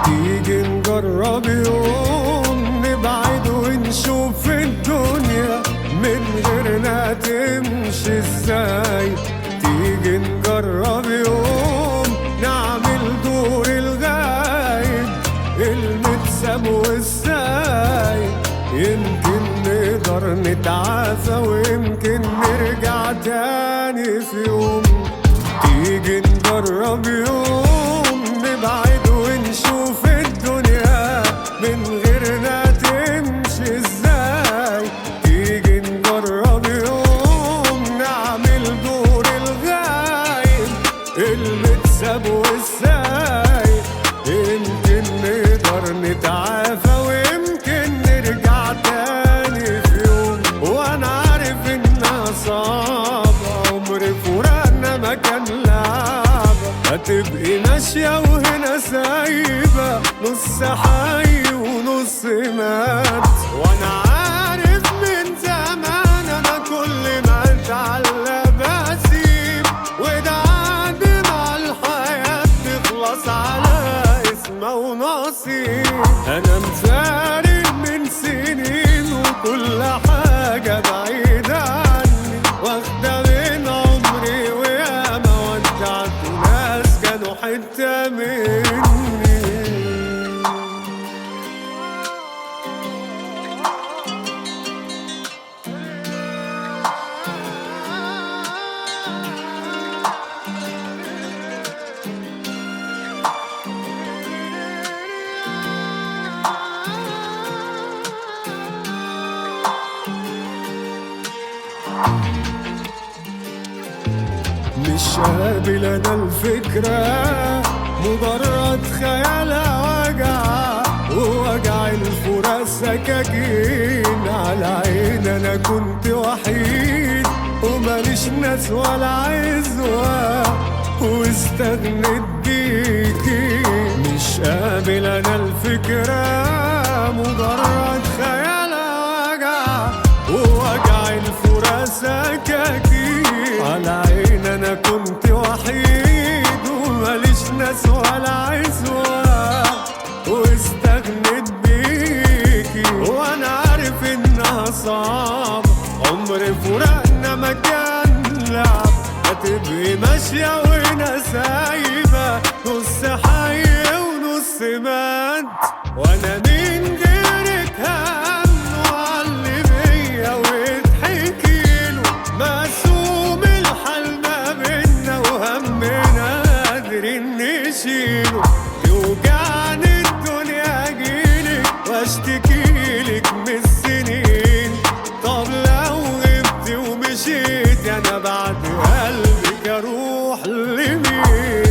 تيجي نجرب يوم نبعد ونشوف الدنيا من غيرنا تمشي ازاي. تيجي نجرب يوم نعمل دور الغايب المتساب والسايب، يمكن نقدر نتعافى ويمكن نرجع تاني في يوم. تيجي نجرب يوم نبعد ونشوف الدنيا من غيرنا تمشي ازاي. تيجي نجرب يوم نعمل دور الغايب المتساب والسايب، يمكن نقدر نتعافى ويمكن نرجع تاني في يوم. وانا عارف انها صعبة، عمر فراقنا ما كان لعبة، هتبقي ماشية وهنا سايبة نص حي ونص مات. وانا عارف من زمان انا كل ما اتعلق بسيب، وده عاد مع الحياة تخلص على اسمه ونصيب. انا مفارق من سنين وكل حاجة بعيدة عني، واخدة من عمري وياما ودعت ناس كانوا حتة مني. مش قابل انا الفكرة، مجرد خيالها وجع، ووجع الفراق سكاكين على عين. انا كنت وحيد وماليش ناس ولا عزوة واستغنيت بيكي. مش قابل انا الفكرة، مجرد خيالها وجع، ووجع الفراق سكاكين على عين. انا كنت وحيد وماليش ناس ولا عزوة واستغنيت بيكي. وانا عارف انها صعبة، عمر فراقنا ما كان لعب، هتبقي ماشية وهنا سايبة نص حي ونص مات. وانا من غيرك هم وعلي بيا واتحكيله، مقسوم الحال ما بينا وهمنا قادرين نشيله. توجعني الدنيا اجيلك واشتكيلك من السنين، طب لو غبت ومشيت انا بعد قلبك اروح لمين؟